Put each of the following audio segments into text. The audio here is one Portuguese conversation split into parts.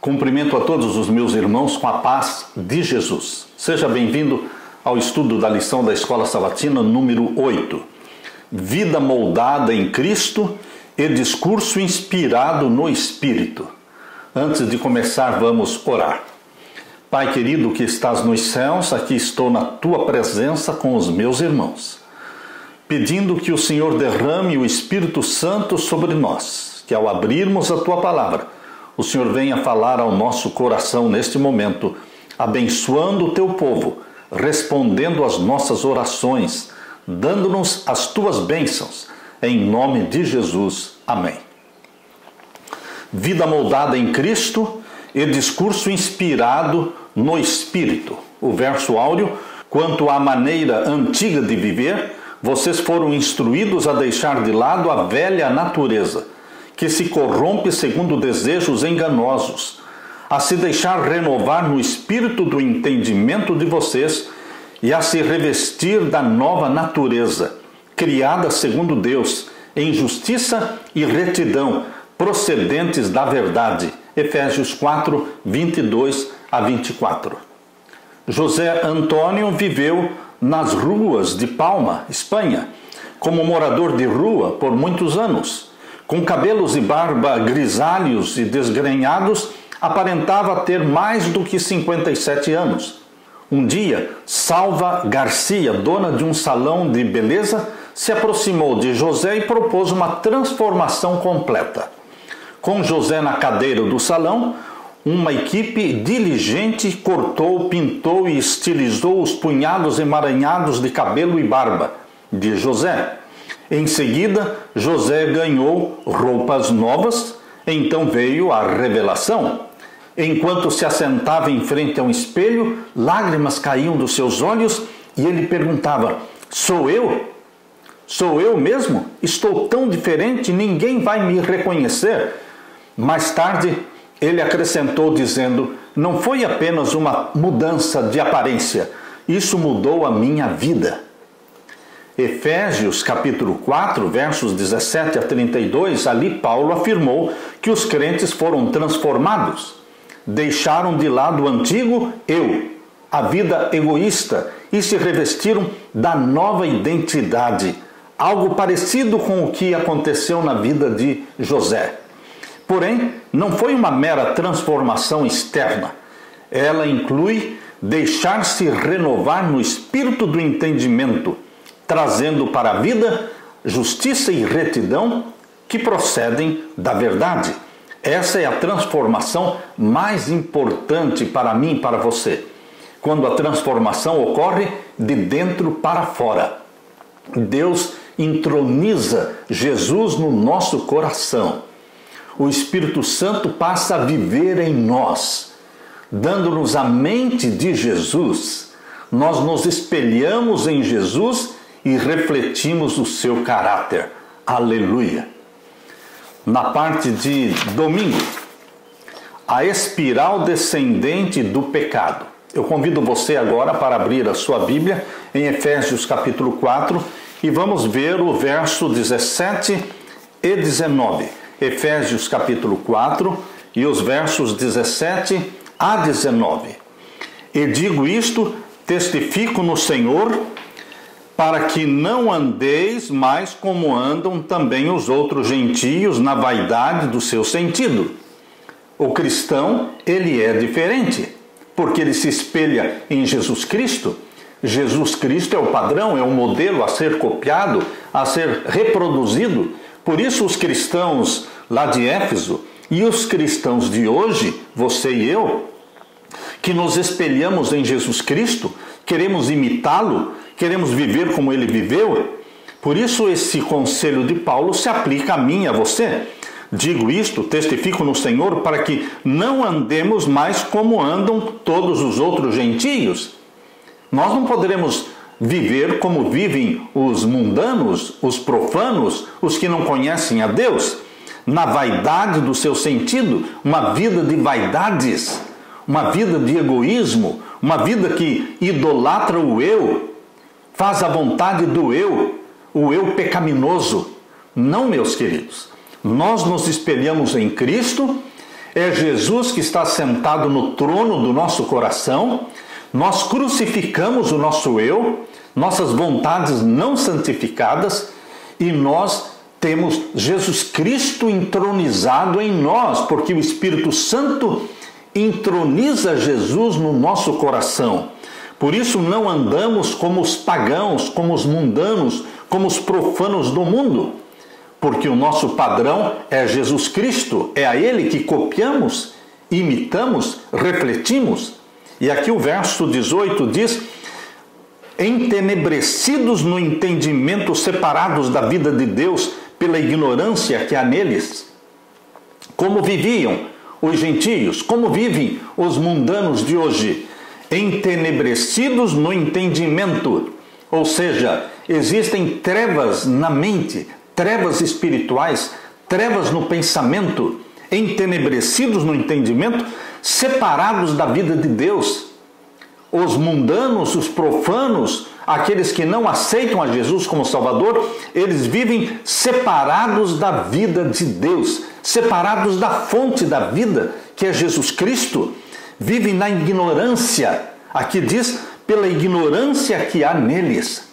Cumprimento a todos os meus irmãos com a paz de Jesus. Seja bem-vindo ao estudo da lição da Escola Sabatina número 8. Vida moldada em Cristo e discurso inspirado no Espírito. Antes de começar, vamos orar. Pai querido que estás nos céus, aqui estou na tua presença com os meus irmãos, pedindo que o Senhor derrame o Espírito Santo sobre nós, que ao abrirmos a tua palavra, o Senhor venha falar ao nosso coração neste momento, abençoando o teu povo, respondendo às nossas orações, dando-nos as tuas bênçãos, em nome de Jesus. Amém. Vida moldada em Cristo e discurso inspirado no Espírito. O verso áureo: quanto à maneira antiga de viver, vocês foram instruídos a deixar de lado a velha natureza, que se corrompe segundo desejos enganosos, a se deixar renovar no espírito do entendimento de vocês e a se revestir da nova natureza, criada segundo Deus, em justiça e retidão, procedentes da verdade. Efésios 4, 22 a 24. José Antônio viveu nas ruas de Palma, Espanha, como morador de rua por muitos anos. Com cabelos e barba grisalhos e desgrenhados, aparentava ter mais do que 57 anos. Um dia, Salva Garcia, dona de um salão de beleza, se aproximou de José e propôs uma transformação completa. Com José na cadeira do salão, uma equipe diligente cortou, pintou e estilizou os punhados emaranhados de cabelo e barba de José. Em seguida, José ganhou roupas novas, então veio a revelação. Enquanto se assentava em frente a um espelho, lágrimas caíam dos seus olhos e ele perguntava: sou eu? Sou eu mesmo? Estou tão diferente, ninguém vai me reconhecer. Mais tarde, ele acrescentou dizendo: não foi apenas uma mudança de aparência, isso mudou a minha vida. Efésios capítulo 4, versos 17 a 32, ali Paulo afirmou que os crentes foram transformados, deixaram de lado o antigo eu, a vida egoísta, e se revestiram da nova identidade, algo parecido com o que aconteceu na vida de José. Porém, não foi uma mera transformação externa, ela inclui deixar-se renovar no espírito do entendimento, trazendo para a vida justiça e retidão que procedem da verdade. Essa é a transformação mais importante para mim e para você. Quando a transformação ocorre de dentro para fora. Deus entroniza Jesus no nosso coração. O Espírito Santo passa a viver em nós, dando-nos a mente de Jesus. Nós nos espelhamos em Jesus e refletimos o seu caráter. Aleluia! Na parte de domingo, a espiral descendente do pecado. Eu convido você agora para abrir a sua Bíblia em Efésios capítulo 4 e vamos ver o verso 17 e 19. Efésios capítulo 4 e os versos 17 a 19. E digo isto, testifico no Senhor, para que não andeis mais como andam também os outros gentios na vaidade do seu sentido. O cristão, ele é diferente, porque ele se espelha em Jesus Cristo. Jesus Cristo é o padrão, é o modelo a ser copiado, a ser reproduzido. Por isso os cristãos lá de Éfeso e os cristãos de hoje, você e eu, que nos espelhamos em Jesus Cristo, queremos imitá-lo, queremos viver como ele viveu. Por isso esse conselho de Paulo se aplica a mim e a você. Digo isto, testifico no Senhor, para que não andemos mais como andam todos os outros gentios. Nós não poderemos viver como vivem os mundanos, os profanos, os que não conhecem a Deus, na vaidade do seu sentido, uma vida de vaidades, uma vida de egoísmo, uma vida que idolatra o eu, faz a vontade do eu, o eu pecaminoso. Não, meus queridos, nós nos espelhamos em Cristo É Jesus que está sentado no trono do nosso coração. Nós crucificamos o nosso eu, nossas vontades não santificadas, e nós temos Jesus Cristo entronizado em nós, porque o Espírito Santo entroniza Jesus no nosso coração. Por isso não andamos como os pagãos, como os mundanos, como os profanos do mundo, porque o nosso padrão é Jesus Cristo, é a Ele que copiamos, imitamos, refletimos. E aqui o verso 18 diz: entenebrecidos no entendimento, separados da vida de Deus pela ignorância que há neles. Como viviam os gentios, como vivem os mundanos de hoje? Entenebrecidos no entendimento, ou seja, existem trevas na mente, trevas espirituais, trevas no pensamento, entenebrecidos no entendimento, separados da vida de Deus. Os mundanos, os profanos, aqueles que não aceitam a Jesus como Salvador, eles vivem separados da vida de Deus, separados da fonte da vida, que é Jesus Cristo. Vivem na ignorância. Aqui diz, pela ignorância que há neles.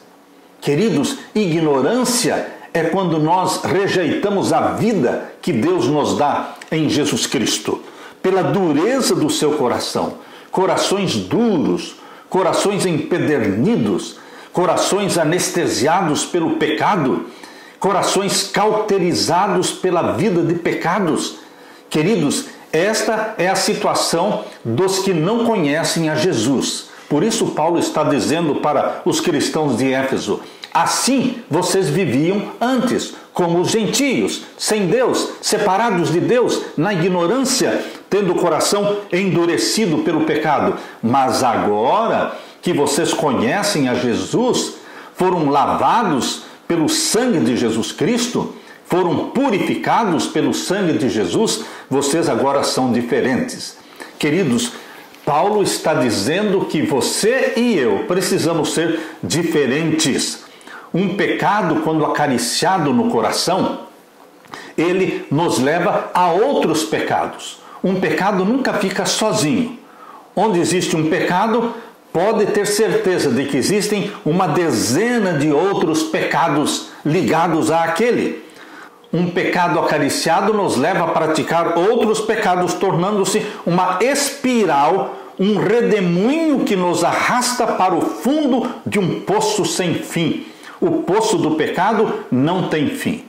Queridos, ignorância é quando nós rejeitamos a vida que Deus nos dá em Jesus Cristo. Pela dureza do seu coração. Corações duros, corações empedernidos, corações anestesiados pelo pecado, corações cauterizados pela vida de pecados. Queridos, esta é a situação dos que não conhecem a Jesus. Por isso Paulo está dizendo para os cristãos de Éfeso: assim vocês viviam antes, como os gentios, sem Deus, separados de Deus, na ignorância, tendo o coração endurecido pelo pecado. Mas agora que vocês conhecem a Jesus, foram lavados pelo sangue de Jesus Cristo, foram purificados pelo sangue de Jesus, vocês agora são diferentes. Queridos, Paulo está dizendo que você e eu precisamos ser diferentes. Um pecado, quando acariciado no coração, ele nos leva a outros pecados. Um pecado nunca fica sozinho. Onde existe um pecado, pode ter certeza de que existem uma dezena de outros pecados ligados àquele. Um pecado acariciado nos leva a praticar outros pecados, tornando-se uma espiral, um redemoinho que nos arrasta para o fundo de um poço sem fim. O poço do pecado não tem fim.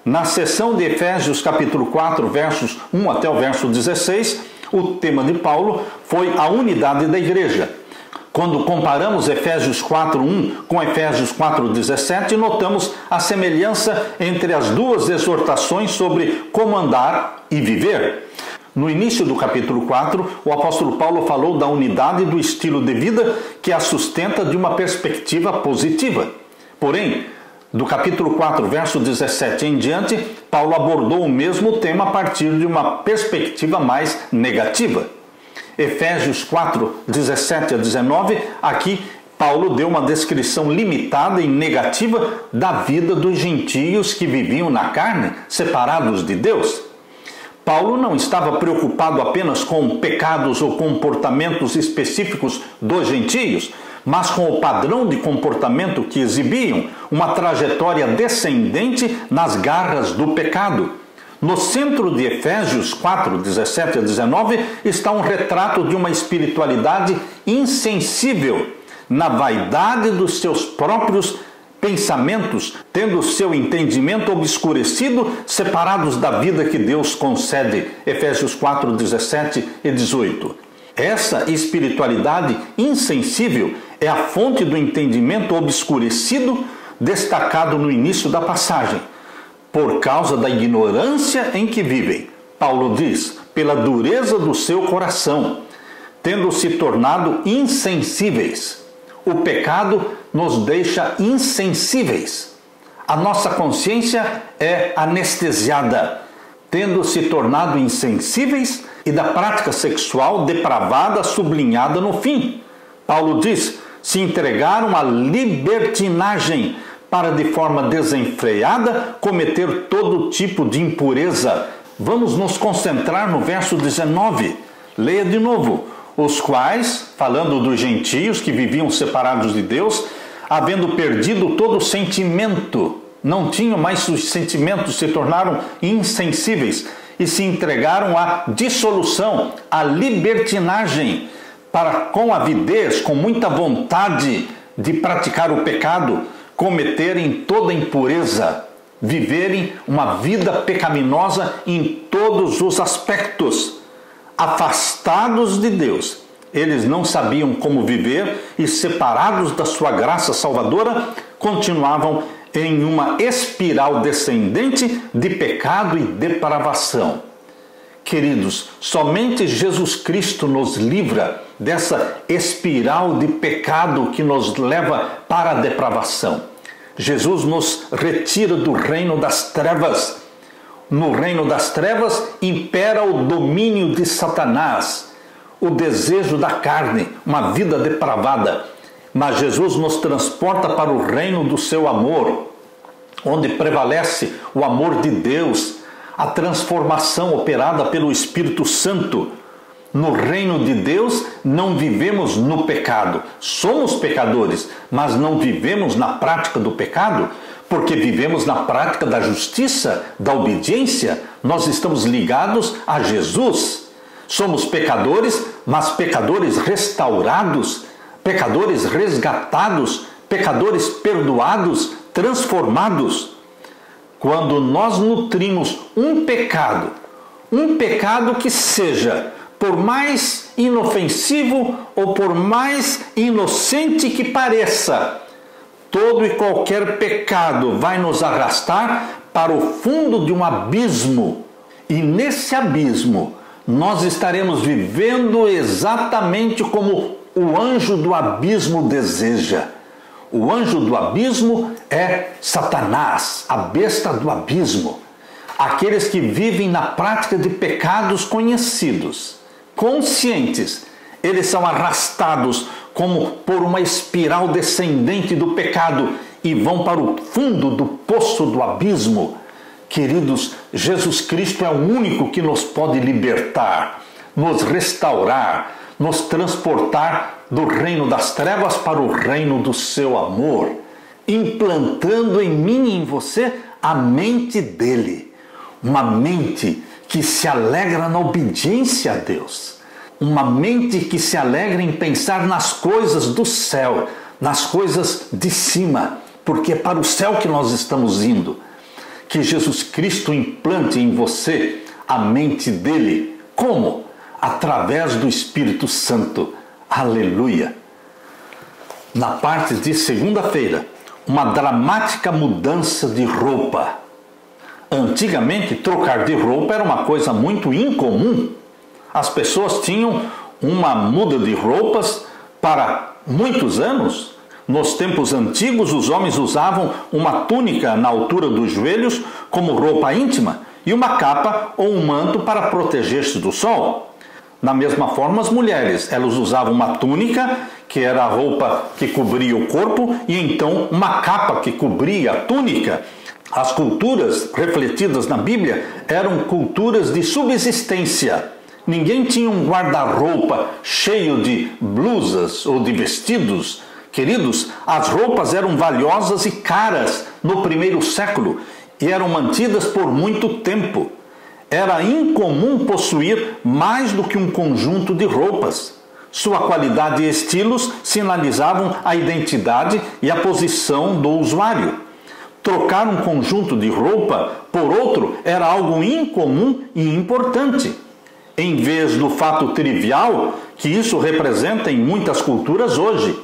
Na seção de Efésios capítulo 4, versos 1 até o verso 16, o tema de Paulo foi a unidade da igreja. Quando comparamos Efésios 4:1 com Efésios 4:17, notamos a semelhança entre as duas exortações sobre como andar e viver. No início do capítulo 4, o apóstolo Paulo falou da unidade do estilo de vida que a sustenta de uma perspectiva positiva. Porém, do capítulo 4, verso 17 em diante, Paulo abordou o mesmo tema a partir de uma perspectiva mais negativa. Efésios 4, 17 a 19, aqui Paulo deu uma descrição limitada e negativa da vida dos gentios que viviam na carne, separados de Deus. Paulo não estava preocupado apenas com pecados ou comportamentos específicos dos gentios, mas com o padrão de comportamento que exibiam, uma trajetória descendente nas garras do pecado. No centro de Efésios 4, 17 a 19, está um retrato de uma espiritualidade insensível, na vaidade dos seus próprios pensamentos, tendo seu entendimento obscurecido, separados da vida que Deus concede. Efésios 4, 17 e 18. Essa espiritualidade insensível é a fonte do entendimento obscurecido, destacado no início da passagem. Por causa da ignorância em que vivem, Paulo diz, pela dureza do seu coração, tendo se tornado insensíveis. O pecado nos deixa insensíveis. A nossa consciência é anestesiada, tendo se tornado insensíveis e da prática sexual depravada sublinhada no fim. Paulo diz, se entregaram à libertinagem, para de forma desenfreada cometer todo tipo de impureza, Vamos nos concentrar no verso 19. Leia de novo. Os quais, falando dos gentios que viviam separados de Deus, havendo perdido todo o sentimento, não tinham mais os sentimentos, se tornaram insensíveis e se entregaram à dissolução, à libertinagem, para com avidez, com muita vontade de praticar o pecado, cometerem toda impureza, viverem uma vida pecaminosa em todos os aspectos. Afastados de Deus, eles não sabiam como viver e, separados da sua graça salvadora, continuavam em uma espiral descendente de pecado e depravação. Queridos, somente Jesus Cristo nos livra dessa espiral de pecado que nos leva para a depravação. Jesus nos retira do reino das trevas. No reino das trevas impera o domínio de Satanás, o desejo da carne, uma vida depravada. Mas Jesus nos transporta para o reino do seu amor, onde prevalece o amor de Deus, a transformação operada pelo Espírito Santo. No reino de Deus não vivemos no pecado. Somos pecadores, mas não vivemos na prática do pecado, porque vivemos na prática da justiça, da obediência. Nós estamos ligados a Jesus. Somos pecadores, mas pecadores restaurados, pecadores resgatados, pecadores perdoados, transformados. Quando nós nutrimos um pecado que seja, por mais inofensivo ou por mais inocente que pareça, todo e qualquer pecado vai nos arrastar para o fundo de um abismo. E nesse abismo nós estaremos vivendo exatamente como o anjo do abismo deseja. O anjo do abismo é Satanás, a besta do abismo. Aqueles que vivem na prática de pecados conhecidos, conscientes, eles são arrastados como por uma espiral descendente do pecado e vão para o fundo do poço do abismo. Queridos, Jesus Cristo é o único que nos pode libertar, nos restaurar, nos transportar do reino das trevas para o reino do seu amor, implantando em mim e em você a mente dele, uma mente que se alegra na obediência a Deus, uma mente que se alegra em pensar nas coisas do céu, nas coisas de cima, porque é para o céu que nós estamos indo. Que Jesus Cristo implante em você a mente dele. Como? Através do Espírito Santo. Aleluia! Na parte de segunda-feira, uma dramática mudança de roupa. Antigamente, trocar de roupa era uma coisa muito incomum. As pessoas tinham uma muda de roupas para muitos anos. Nos tempos antigos, os homens usavam uma túnica na altura dos joelhos como roupa íntima e uma capa ou um manto para proteger-se do sol. Da mesma forma, as mulheres, elas usavam uma túnica, que era a roupa que cobria o corpo, e então uma capa que cobria a túnica. As culturas refletidas na Bíblia eram culturas de subsistência. Ninguém tinha um guarda-roupa cheio de blusas ou de vestidos. Queridos, as roupas eram valiosas e caras no primeiro século e eram mantidas por muito tempo. Era incomum possuir mais do que um conjunto de roupas. Sua qualidade e estilos sinalizavam a identidade e a posição do usuário. Trocar um conjunto de roupa por outro era algo incomum e importante, em vez do fato trivial que isso representa em muitas culturas hoje.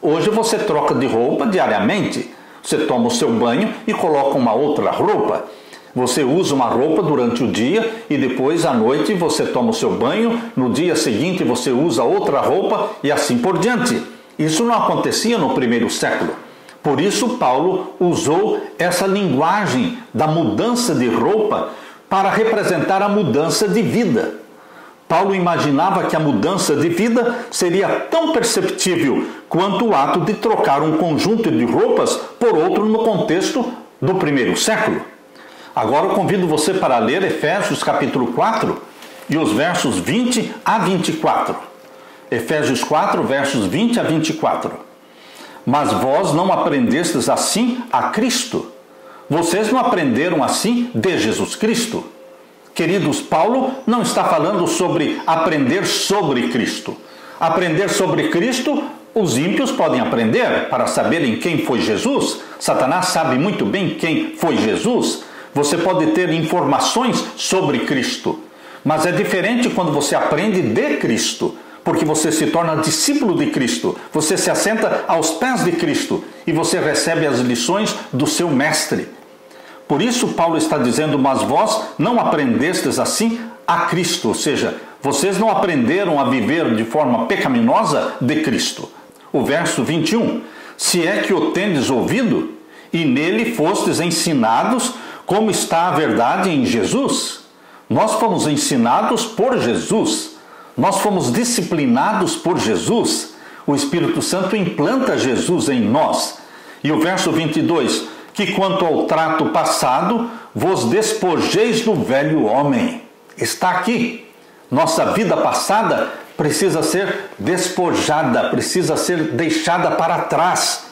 Hoje você troca de roupa diariamente. Você toma o seu banho e coloca uma outra roupa. Você usa uma roupa durante o dia e depois à noite você toma o seu banho. No dia seguinte você usa outra roupa e assim por diante. Isso não acontecia no primeiro século. Por isso Paulo usou essa linguagem da mudança de roupa para representar a mudança de vida. Paulo imaginava que a mudança de vida seria tão perceptível quanto o ato de trocar um conjunto de roupas por outro no contexto do primeiro século. Agora eu convido você para ler Efésios capítulo 4 e os versos 20 a 24. Efésios 4, versos 20 a 24. Mas vós não aprendestes assim a Cristo. Vocês não aprenderam assim de Jesus Cristo. Queridos, Paulo não está falando sobre aprender sobre Cristo. Aprender sobre Cristo, os ímpios podem aprender para saberem quem foi Jesus. Satanás sabe muito bem quem foi Jesus. Você pode ter informações sobre Cristo. Mas é diferente quando você aprende de Cristo, porque você se torna discípulo de Cristo. Você se assenta aos pés de Cristo e você recebe as lições do seu mestre. Por isso Paulo está dizendo, mas vós não aprendestes assim a Cristo, ou seja, vocês não aprenderam a viver de forma pecaminosa de Cristo. O verso 21, se é que o tendes ouvido, e nele fostes ensinados, como está a verdade em Jesus. Nós fomos ensinados por Jesus, nós fomos disciplinados por Jesus, o Espírito Santo implanta Jesus em nós. E o verso 22, que quanto ao trato passado, vos despojeis do velho homem. Está aqui. Nossa vida passada precisa ser despojada, precisa ser deixada para trás.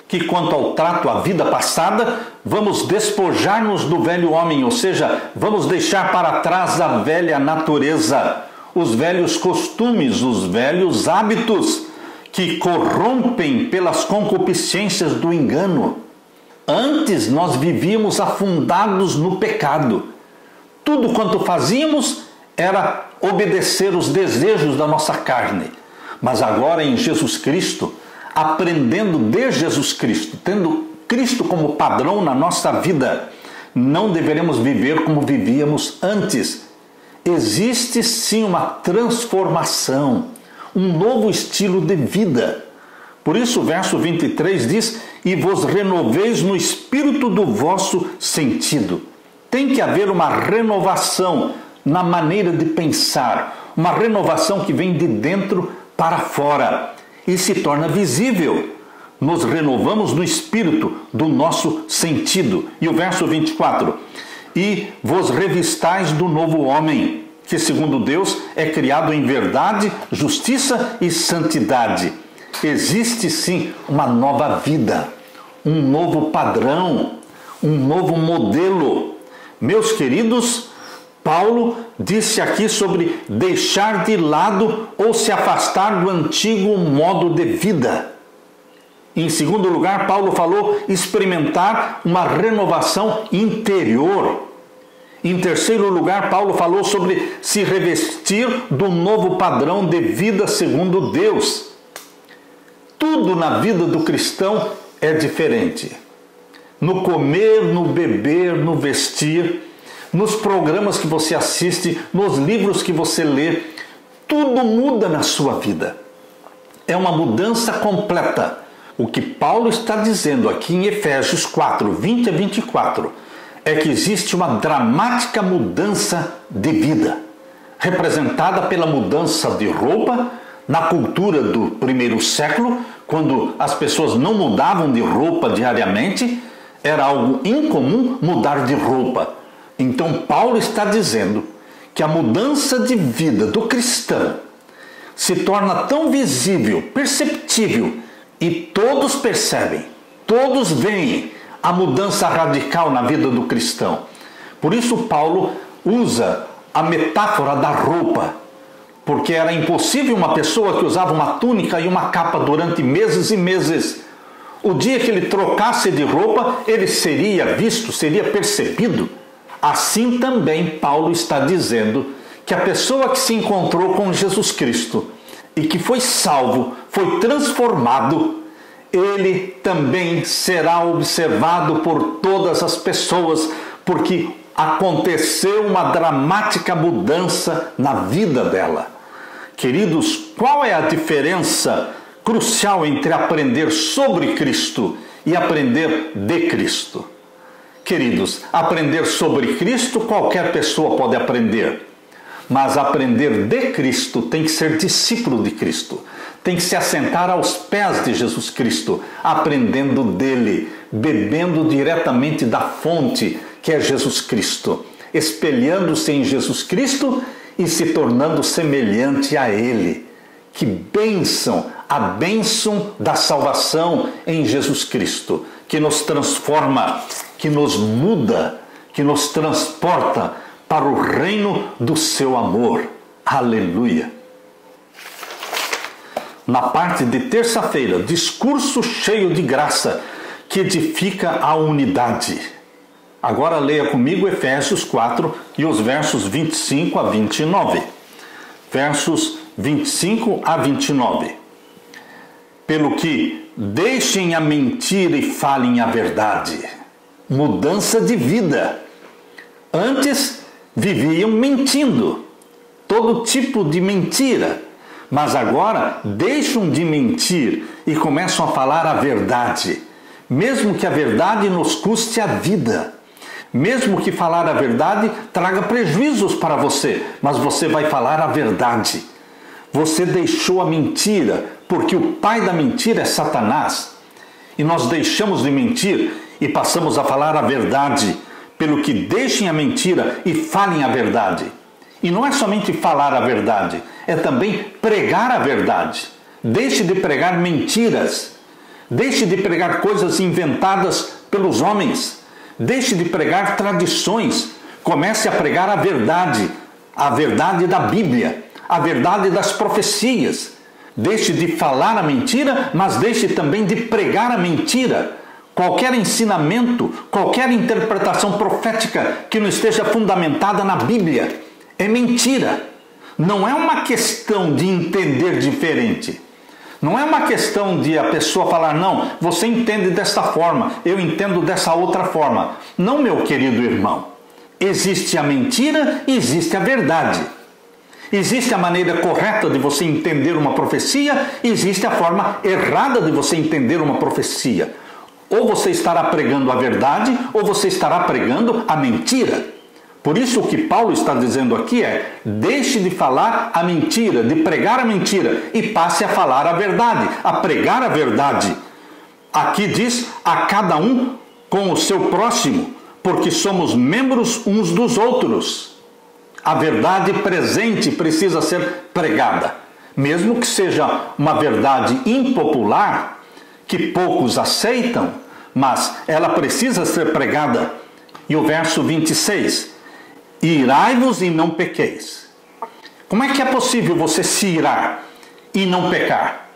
Que quanto ao trato, à vida passada, vamos despojar-nos do velho homem, ou seja, vamos deixar para trás a velha natureza, os velhos costumes, os velhos hábitos que corrompem pelas concupiscências do engano. Antes nós vivíamos afundados no pecado. Tudo quanto fazíamos era obedecer os desejos da nossa carne. Mas agora em Jesus Cristo, aprendendo de Jesus Cristo, tendo Cristo como padrão na nossa vida, não deveremos viver como vivíamos antes. Existe sim uma transformação, um novo estilo de vida. Por isso o verso 23 diz, e vos renoveis no espírito do vosso sentido. Tem que haver uma renovação na maneira de pensar, uma renovação que vem de dentro para fora e se torna visível. Nos renovamos no espírito do nosso sentido. E o verso 24, e vos revistais do novo homem, que segundo Deus é criado em verdade, justiça e santidade. Existe sim uma nova vida, um novo padrão, um novo modelo. Meus queridos, Paulo disse aqui sobre deixar de lado ou se afastar do antigo modo de vida. Em segundo lugar, Paulo falou experimentar uma renovação interior. Em terceiro lugar, Paulo falou sobre se revestir do novo padrão de vida segundo Deus. Tudo na vida do cristão é diferente. No comer, no beber, no vestir, nos programas que você assiste, nos livros que você lê, tudo muda na sua vida. É uma mudança completa. O que Paulo está dizendo aqui em Efésios 4, 20 a 24, é que existe uma dramática mudança de vida, representada pela mudança de roupa. Na cultura do primeiro século, quando as pessoas não mudavam de roupa diariamente, era algo incomum mudar de roupa. Então Paulo está dizendo que a mudança de vida do cristão se torna tão visível, perceptível, e todos percebem, todos veem a mudança radical na vida do cristão. Por isso Paulo usa a metáfora da roupa, porque era impossível uma pessoa que usava uma túnica e uma capa durante meses e meses. O dia que ele trocasse de roupa, ele seria visto, seria percebido. Assim também Paulo está dizendo que a pessoa que se encontrou com Jesus Cristo e que foi salvo, foi transformado, ele também será observado por todas as pessoas, porque aconteceu uma dramática mudança na vida dela. Queridos, qual é a diferença crucial entre aprender sobre Cristo e aprender de Cristo? Queridos, aprender sobre Cristo qualquer pessoa pode aprender, mas aprender de Cristo tem que ser discípulo de Cristo, tem que se assentar aos pés de Jesus Cristo, aprendendo dele, bebendo diretamente da fonte, que é Jesus Cristo, espelhando-se em Jesus Cristo e se tornando semelhante a Ele. Que bênção! A bênção da salvação em Jesus Cristo, que nos transforma, que nos muda, que nos transporta para o reino do seu amor. Aleluia! Na parte de terça-feira, discurso cheio de graça, que edifica a unidade. Agora leia comigo Efésios 4 e os versos 25 a 29. Versos 25 a 29. Pelo que deixem a mentira e falem a verdade. Mudança de vida. Antes viviam mentindo, todo tipo de mentira. Mas agora deixam de mentir e começam a falar a verdade. Mesmo que a verdade nos custe a vida. Mesmo que falar a verdade traga prejuízos para você, mas você vai falar a verdade. Você deixou a mentira, porque o pai da mentira é Satanás. E nós deixamos de mentir e passamos a falar a verdade, pelo que deixem a mentira e falem a verdade. E não é somente falar a verdade, é também pregar a verdade. Deixe de pregar mentiras. Deixe de pregar coisas inventadas pelos homens. Deixe de pregar tradições. Comece a pregar a verdade da Bíblia, a verdade das profecias. Deixe de falar a mentira, mas deixe também de pregar a mentira. Qualquer ensinamento, qualquer interpretação profética que não esteja fundamentada na Bíblia é mentira. Não é uma questão de entender diferente. Não é uma questão de a pessoa falar, não, você entende desta forma, eu entendo dessa outra forma. Não, meu querido irmão. Existe a mentira e existe a verdade. Existe a maneira correta de você entender uma profecia e existe a forma errada de você entender uma profecia. Ou você estará pregando a verdade ou você estará pregando a mentira. Por isso o que Paulo está dizendo aqui é, deixe de falar a mentira, de pregar a mentira e passe a falar a verdade, a pregar a verdade. Aqui diz, a cada um com o seu próximo, porque somos membros uns dos outros. A verdade presente precisa ser pregada, mesmo que seja uma verdade impopular, que poucos aceitam, mas ela precisa ser pregada. E o verso 26, irai-vos e não pequeis. Como é que é possível você se irar e não pecar?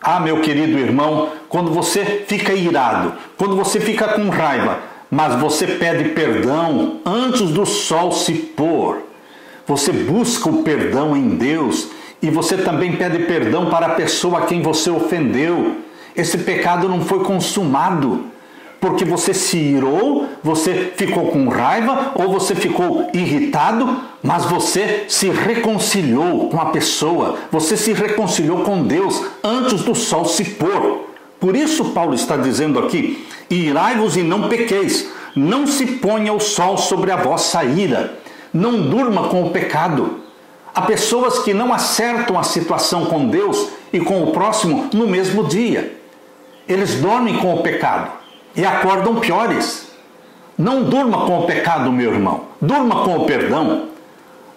Ah, meu querido irmão, quando você fica irado, quando você fica com raiva, mas você pede perdão antes do sol se pôr, você busca o perdão em Deus e você também pede perdão para a pessoa a quem você ofendeu. Esse pecado não foi consumado. Porque você se irou, você ficou com raiva ou você ficou irritado, mas você se reconciliou com a pessoa, você se reconciliou com Deus antes do sol se pôr. Por isso Paulo está dizendo aqui, irai-vos e não pequeis, não se ponha o sol sobre a vossa ira, não durma com o pecado. Há pessoas que não acertam a situação com Deus e com o próximo no mesmo dia. Eles dormem com o pecado e acordam piores. Não durma com o pecado, meu irmão. Durma com o perdão.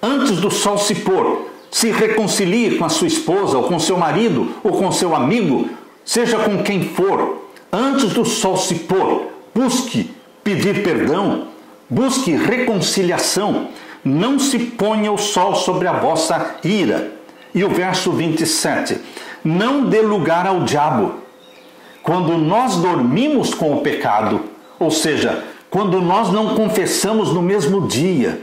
Antes do sol se pôr, se reconcilie com a sua esposa, ou com seu marido, ou com seu amigo, seja com quem for. Antes do sol se pôr, busque pedir perdão, busque reconciliação. Não se ponha o sol sobre a vossa ira. E o verso 27, não dê lugar ao diabo. Quando nós dormimos com o pecado, ou seja, quando nós não confessamos no mesmo dia,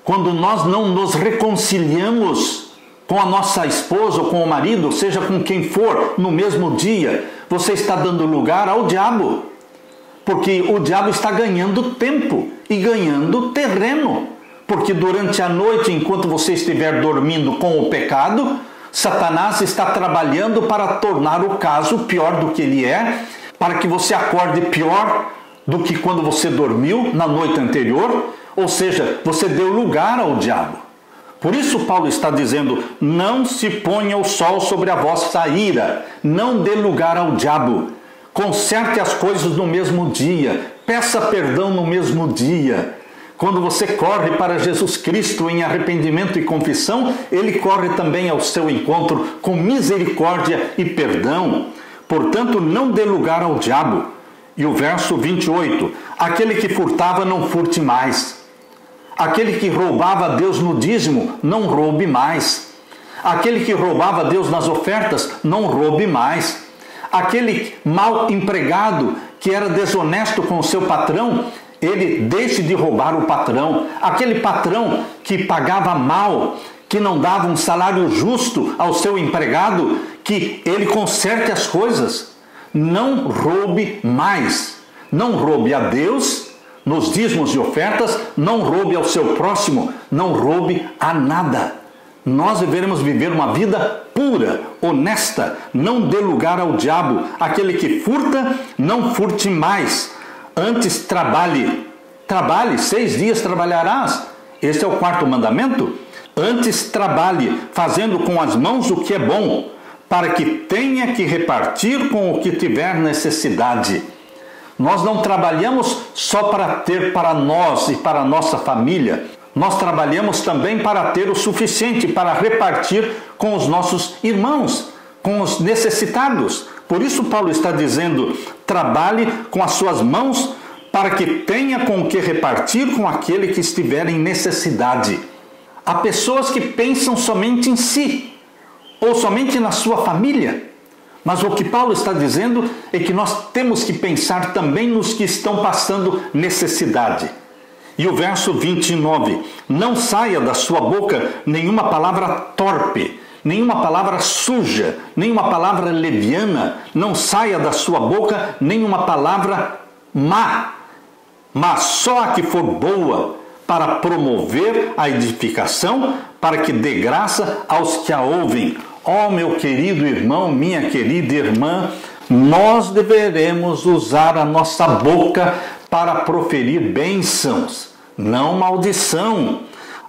quando nós não nos reconciliamos com a nossa esposa ou com o marido, seja com quem for, no mesmo dia, você está dando lugar ao diabo. Porque o diabo está ganhando tempo e ganhando terreno. Porque durante a noite, enquanto você estiver dormindo com o pecado, Satanás está trabalhando para tornar o caso pior do que ele é, para que você acorde pior do que quando você dormiu na noite anterior, ou seja, você deu lugar ao diabo. Por isso Paulo está dizendo, não se ponha o sol sobre a vossa ira, não dê lugar ao diabo. Conserte as coisas no mesmo dia. Peça perdão no mesmo dia. Quando você corre para Jesus Cristo em arrependimento e confissão, Ele corre também ao seu encontro com misericórdia e perdão. Portanto, não dê lugar ao diabo. E o verso 28, aquele que furtava, não furte mais. Aquele que roubava a Deus no dízimo, não roube mais. Aquele que roubava a Deus nas ofertas, não roube mais. Aquele mal empregado que era desonesto com o seu patrão, ele deixe de roubar o patrão. Aquele patrão que pagava mal, que não dava um salário justo ao seu empregado, que ele conserte as coisas. Não roube mais. Não roube a Deus nos dízimos e ofertas, não roube ao seu próximo, não roube a nada. Nós deveremos viver uma vida pura, honesta, não dê lugar ao diabo. Aquele que furta, não furte mais. Antes trabalhe. Trabalhe, 6 dias trabalharás. Esse é o 4º mandamento. Antes trabalhe, fazendo com as mãos o que é bom, para que tenha que repartir com o que tiver necessidade. Nós não trabalhamos só para ter para nós e para a nossa família. Nós trabalhamos também para ter o suficiente para repartir com os nossos irmãos, com os necessitados. Por isso Paulo está dizendo, trabalhe com as suas mãos para que tenha com o que repartir com aquele que estiver em necessidade. Há pessoas que pensam somente em si, ou somente na sua família. Mas o que Paulo está dizendo é que nós temos que pensar também nos que estão passando necessidade. E o verso 29, não saia da sua boca nenhuma palavra torpe, nenhuma palavra suja, nenhuma palavra leviana, não saia da sua boca nenhuma palavra má, mas só a que for boa, para promover a edificação, para que dê graça aos que a ouvem. Ó meu querido irmão, minha querida irmã, nós deveremos usar a nossa boca para proferir bênçãos, não maldição.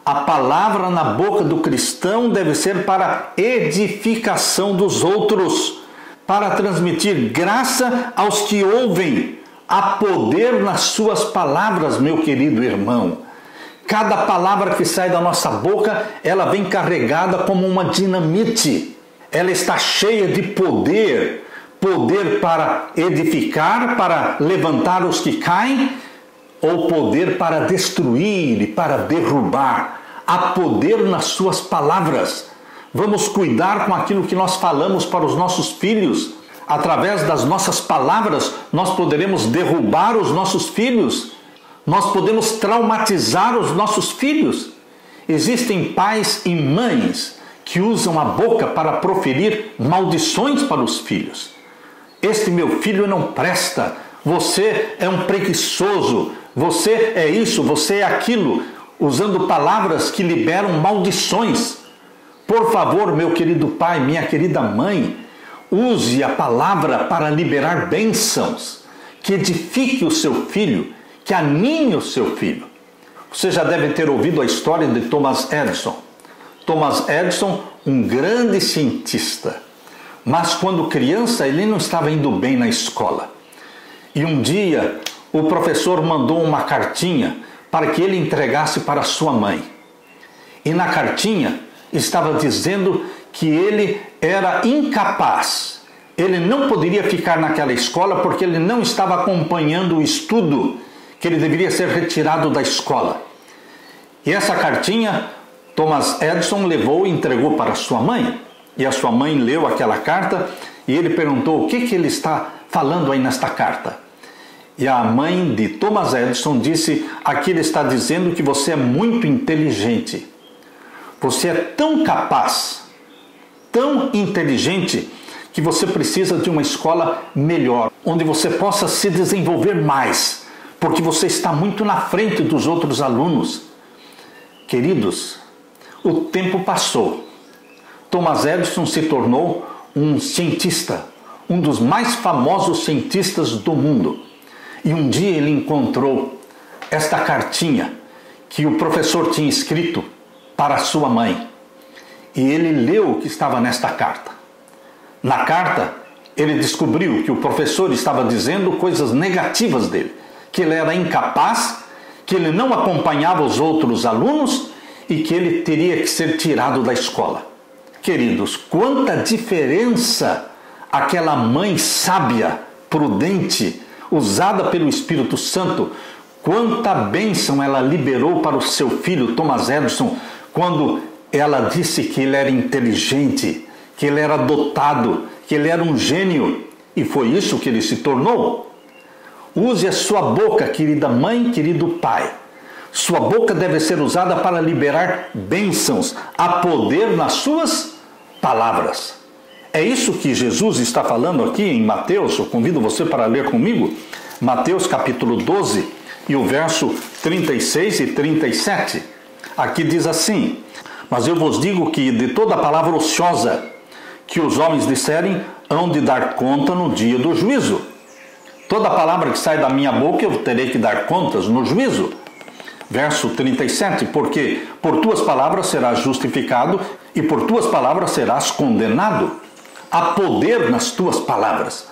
A palavra na boca do cristão deve ser para edificação dos outros, para transmitir graça aos que ouvem. Há poder nas suas palavras, meu querido irmão. Cada palavra que sai da nossa boca, ela vem carregada como uma dinamite. Ela está cheia de poder. Poder para edificar, para levantar os que caem, ou poder para destruir e para derrubar. Há poder nas suas palavras. Vamos cuidar com aquilo que nós falamos para os nossos filhos. Através das nossas palavras, nós poderemos derrubar os nossos filhos. Nós podemos traumatizar os nossos filhos. Existem pais e mães que usam a boca para proferir maldições para os filhos. Este meu filho não presta, você é um preguiçoso, você é isso, você é aquilo, usando palavras que liberam maldições. Por favor, meu querido pai, minha querida mãe, use a palavra para liberar bênçãos, que edifique o seu filho, que anime o seu filho. Você já deve ter ouvido a história de Thomas Edison. Thomas Edison, um grande cientista, mas quando criança ele não estava indo bem na escola. E um dia o professor mandou uma cartinha para que ele entregasse para sua mãe. E na cartinha estava dizendo que ele era incapaz. Ele não poderia ficar naquela escola porque ele não estava acompanhando o estudo, que ele deveria ser retirado da escola. E essa cartinha Thomas Edison levou e entregou para sua mãe. E a sua mãe leu aquela carta e ele perguntou o que ele está falando aí nesta carta. E a mãe de Thomas Edison disse, aqui ele está dizendo que você é muito inteligente. Você é tão capaz, tão inteligente, que você precisa de uma escola melhor, onde você possa se desenvolver mais, porque você está muito na frente dos outros alunos. Queridos, o tempo passou. Thomas Edison se tornou um cientista, um dos mais famosos cientistas do mundo. E um dia ele encontrou esta cartinha que o professor tinha escrito para sua mãe. E ele leu o que estava nesta carta. Na carta, ele descobriu que o professor estava dizendo coisas negativas dele, que ele era incapaz, que ele não acompanhava os outros alunos e que ele teria que ser tirado da escola. Queridos, quanta diferença aquela mãe sábia, prudente, usada pelo Espírito Santo, quanta bênção ela liberou para o seu filho Thomas Edison, quando ela disse que ele era inteligente, que ele era dotado, que ele era um gênio, e foi isso que ele se tornou. Use a sua boca, querida mãe, querido pai. Sua boca deve ser usada para liberar bênçãos. Há poder nas suas palavras. É isso que Jesus está falando aqui em Mateus. Eu convido você para ler comigo. Mateus capítulo 12 e o verso 36 e 37. Aqui diz assim: mas eu vos digo que de toda palavra ociosa que os homens disserem, hão de dar conta no dia do juízo. Toda palavra que sai da minha boca eu terei que dar contas no juízo. Verso 37, porque por tuas palavras serás justificado e por tuas palavras serás condenado. Há poder nas tuas palavras.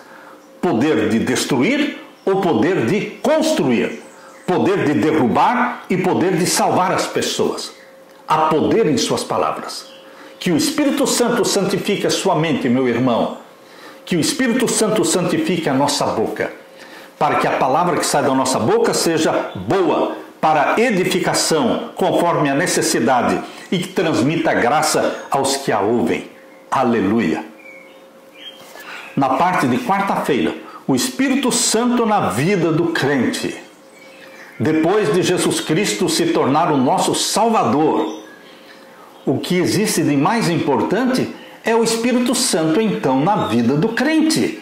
Poder de destruir ou poder de construir. Poder de derrubar e poder de salvar as pessoas. Há poder em suas palavras. Que o Espírito Santo santifique a sua mente, meu irmão. Que o Espírito Santo santifique a nossa boca. Para que a palavra que sai da nossa boca seja boa, para edificação, conforme a necessidade, e que transmita graça aos que a ouvem. Aleluia! Na parte de quarta-feira, o Espírito Santo na vida do crente. Depois de Jesus Cristo se tornar o nosso Salvador, o que existe de mais importante é o Espírito Santo, então, na vida do crente,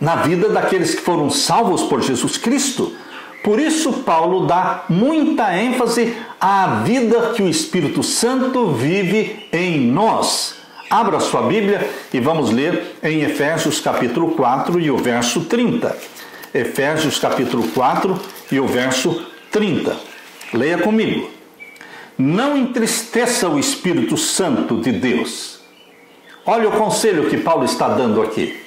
na vida daqueles que foram salvos por Jesus Cristo. Por isso, Paulo dá muita ênfase à vida que o Espírito Santo vive em nós. Abra sua Bíblia e vamos ler em Efésios capítulo 4 e o verso 30. Efésios capítulo 4 e o verso 30. Leia comigo. Não entristeça o Espírito Santo de Deus. Olha o conselho que Paulo está dando aqui.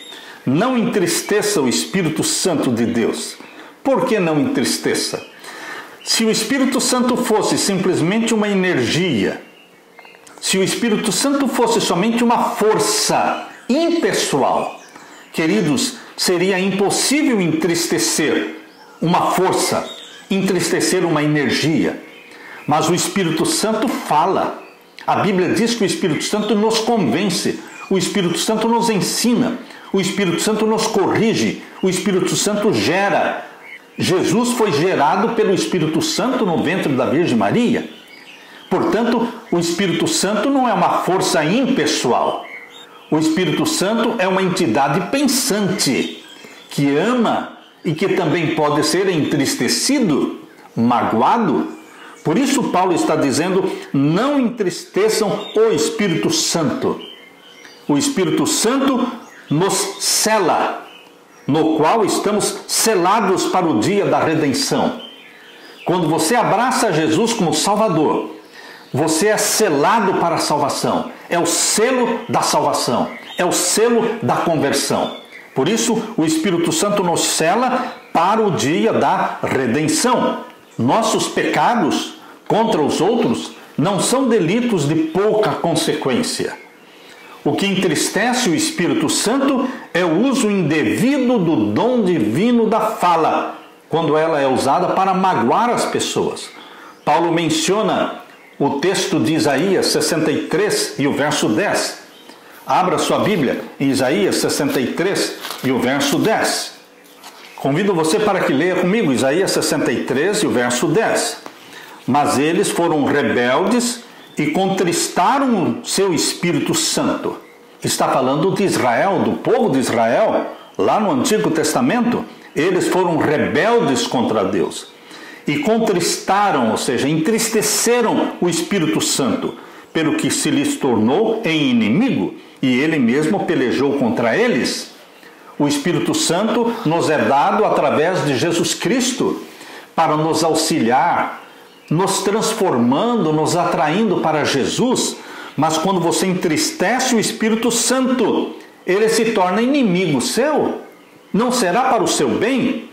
Não entristeça o Espírito Santo de Deus. Por que não entristeça? Se o Espírito Santo fosse simplesmente uma energia, se o Espírito Santo fosse somente uma força impessoal, queridos, seria impossível entristecer uma força, entristecer uma energia. Mas o Espírito Santo fala. A Bíblia diz que o Espírito Santo nos convence, o Espírito Santo nos ensina, o Espírito Santo nos corrige, o Espírito Santo gera. Jesus foi gerado pelo Espírito Santo no ventre da Virgem Maria. Portanto, o Espírito Santo não é uma força impessoal. O Espírito Santo é uma entidade pensante, que ama e que também pode ser entristecido, magoado. Por isso Paulo está dizendo, não entristeçam o Espírito Santo. O Espírito Santo nos sela, no qual estamos selados para o dia da redenção. Quando você abraça Jesus como Salvador, você é selado para a salvação. É o selo da salvação. É o selo da conversão. Por isso, o Espírito Santo nos sela para o dia da redenção. Nossos pecados contra os outros não são delitos de pouca consequência. O que entristece o Espírito Santo é o uso indevido do dom divino da fala, quando ela é usada para magoar as pessoas. Paulo menciona o texto de Isaías 63 e o verso 10. Abra sua Bíblia em Isaías 63 e o verso 10. Convido você para que leia comigo Isaías 63 e o verso 10. Mas eles foram rebeldes e contristaram o seu Espírito Santo. Está falando de Israel, do povo de Israel, lá no Antigo Testamento. Eles foram rebeldes contra Deus e contristaram, ou seja, entristeceram o Espírito Santo, pelo que se lhes tornou em inimigo, e ele mesmo pelejou contra eles. O Espírito Santo nos é dado através de Jesus Cristo para nos auxiliar, nos transformando, nos atraindo para Jesus. Mas quando você entristece o Espírito Santo, ele se torna inimigo seu? Não será para o seu bem?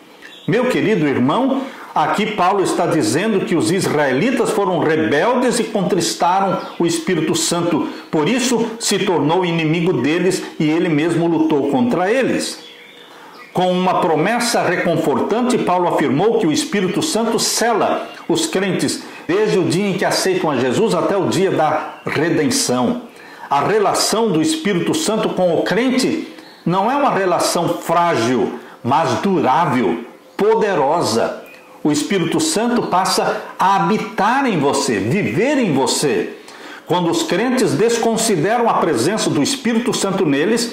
Meu querido irmão, aqui Paulo está dizendo que os israelitas foram rebeldes e contristaram o Espírito Santo. Por isso se tornou inimigo deles e ele mesmo lutou contra eles. Com uma promessa reconfortante, Paulo afirmou que o Espírito Santo sela os crentes desde o dia em que aceitam a Jesus até o dia da redenção. A relação do Espírito Santo com o crente não é uma relação frágil, mas durável, poderosa. O Espírito Santo passa a habitar em você, viver em você. Quando os crentes desconsideram a presença do Espírito Santo neles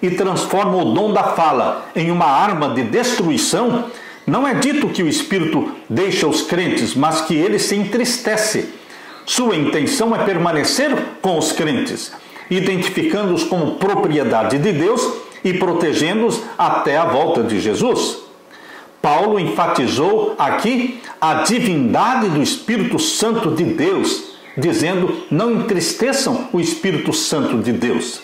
e transformam o dom da fala em uma arma de destruição, não é dito que o Espírito deixa os crentes, mas que ele se entristece. Sua intenção é permanecer com os crentes, identificando-os como propriedade de Deus e protegendo-os até a volta de Jesus. Paulo enfatizou aqui a divindade do Espírito Santo de Deus, dizendo: não entristeçam o Espírito Santo de Deus.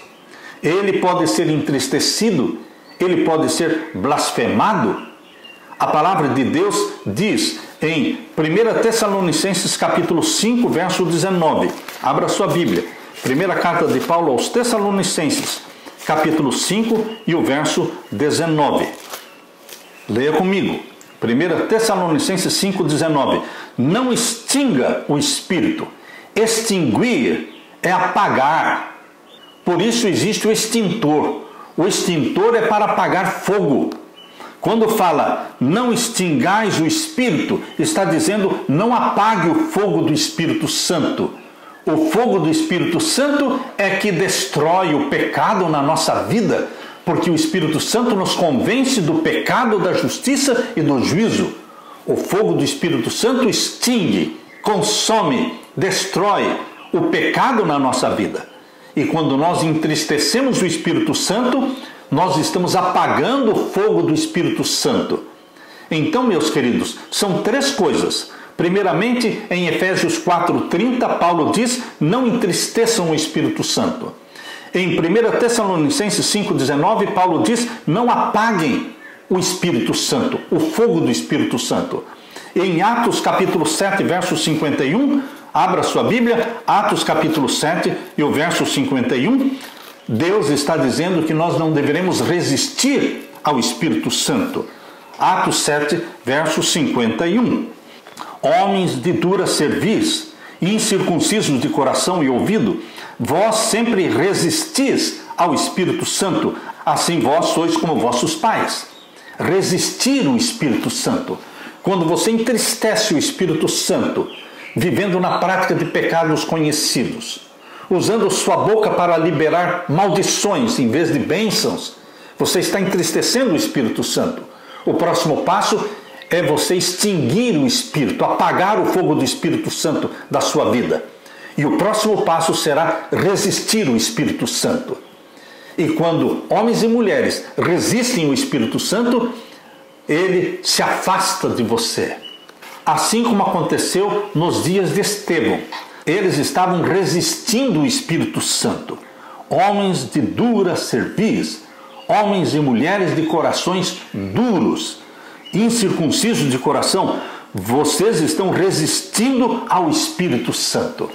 Ele pode ser entristecido, ele pode ser blasfemado. A palavra de Deus diz em 1 Tessalonicenses capítulo 5, verso 19. Abra sua Bíblia. Primeira carta de Paulo aos Tessalonicenses, capítulo 5 e o verso 19. Leia comigo. 1 Tessalonicenses 5, 19. Não extinga o Espírito. Extinguir é apagar. Por isso existe o extintor. O extintor é para apagar fogo. Quando fala não extingais o Espírito, está dizendo não apague o fogo do Espírito Santo. O fogo do Espírito Santo é que destrói o pecado na nossa vida, porque o Espírito Santo nos convence do pecado, da justiça e do juízo. O fogo do Espírito Santo extingue, consome, destrói o pecado na nossa vida. E quando nós entristecemos o Espírito Santo, nós estamos apagando o fogo do Espírito Santo. Então, meus queridos, são três coisas. Primeiramente, em Efésios 4:30, Paulo diz: não entristeçam o Espírito Santo. Em 1 Tessalonicenses 5:19, Paulo diz: não apaguem o Espírito Santo, o fogo do Espírito Santo. Em Atos capítulo 7, verso 51, abra sua Bíblia, Atos capítulo 7 e o verso 51, Deus está dizendo que nós não deveremos resistir ao Espírito Santo. Atos 7, verso 51. Homens de dura cerviz, incircuncisos de coração e ouvido, vós sempre resistis ao Espírito Santo, assim vós sois como vossos pais. Resistir o Espírito Santo. Quando você entristece o Espírito Santo, vivendo na prática de pecados conhecidos, usando sua boca para liberar maldições em vez de bênçãos, você está entristecendo o Espírito Santo. O próximo passo é você extinguir o Espírito, apagar o fogo do Espírito Santo da sua vida. E o próximo passo será resistir o Espírito Santo. E quando homens e mulheres resistem o Espírito Santo, ele se afasta de você. Assim como aconteceu nos dias de Estevão. Eles estavam resistindo o Espírito Santo. Homens de dura cerviz, homens e mulheres de corações duros, incircuncisos de coração, vocês estão resistindo ao Espírito Santo.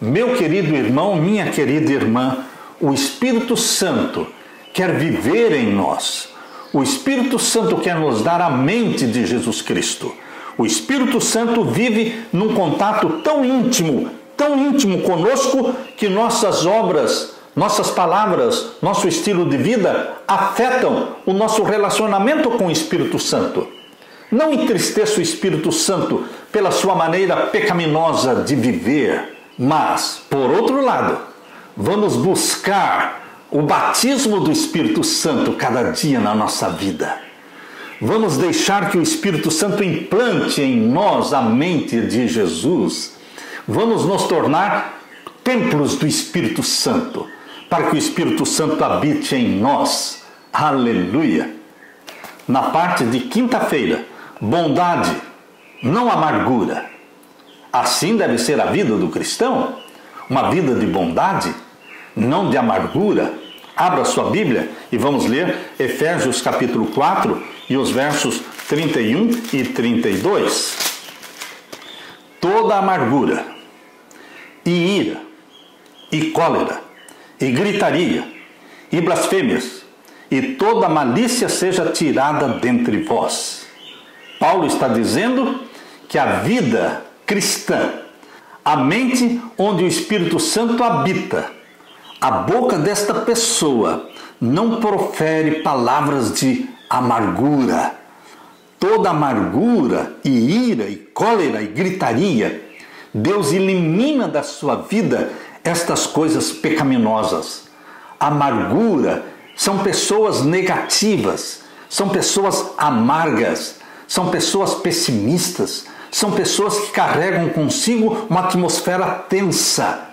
Meu querido irmão, minha querida irmã, o Espírito Santo quer viver em nós. O Espírito Santo quer nos dar a mente de Jesus Cristo. O Espírito Santo vive num contato tão íntimo conosco, que nossas obras, nossas palavras, nosso estilo de vida afetam o nosso relacionamento com o Espírito Santo. Não entristeça o Espírito Santo pela sua maneira pecaminosa de viver, mas, por outro lado, vamos buscar o batismo do Espírito Santo cada dia na nossa vida. Vamos deixar que o Espírito Santo implante em nós a mente de Jesus. Vamos nos tornar templos do Espírito Santo, para que o Espírito Santo habite em nós. Aleluia! Na parte de quinta-feira, bondade, não amargura. Assim deve ser a vida do cristão, uma vida de bondade, não de amargura. Abra sua Bíblia e vamos ler Efésios capítulo 4 e os versos 31 e 32. Toda amargura, e ira, e cólera, e gritaria, e blasfêmias, e toda malícia seja tirada dentre vós. Paulo está dizendo que a vida cristã, a mente onde o Espírito Santo habita, a boca desta pessoa não profere palavras de amargura. Toda amargura e ira e cólera e gritaria, Deus elimina da sua vida estas coisas pecaminosas. Amargura são pessoas negativas, são pessoas amargas, são pessoas pessimistas, são pessoas que carregam consigo uma atmosfera tensa.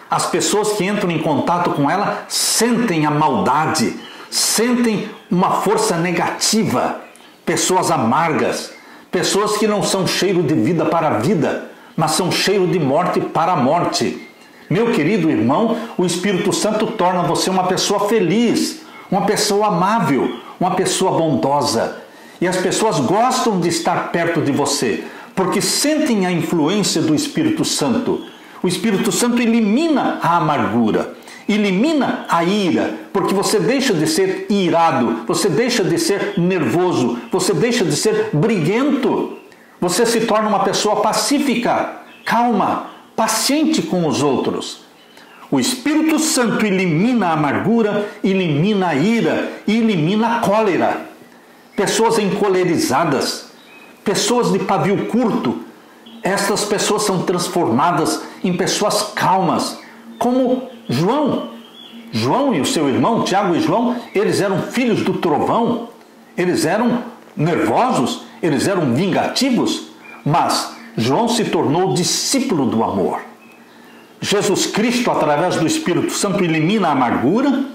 As pessoas que entram em contato com ela sentem a maldade, sentem uma força negativa. Pessoas amargas, pessoas que não são cheiro de vida para a vida, mas são cheiro de morte para a morte. Meu querido irmão, o Espírito Santo torna você uma pessoa feliz, uma pessoa amável, uma pessoa bondosa. E as pessoas gostam de estar perto de você, porque sentem a influência do Espírito Santo. O Espírito Santo elimina a amargura, elimina a ira, porque você deixa de ser irado, você deixa de ser nervoso, você deixa de ser briguento. Você se torna uma pessoa pacífica, calma, paciente com os outros. O Espírito Santo elimina a amargura, elimina a ira e elimina a cólera. Pessoas encolerizadas, pessoas de pavio curto, estas pessoas são transformadas em pessoas calmas, como João. João e o seu irmão, Tiago e João, eles eram filhos do trovão, eles eram nervosos, eles eram vingativos, mas João se tornou discípulo do amor. Jesus Cristo, através do Espírito Santo, elimina a amargura,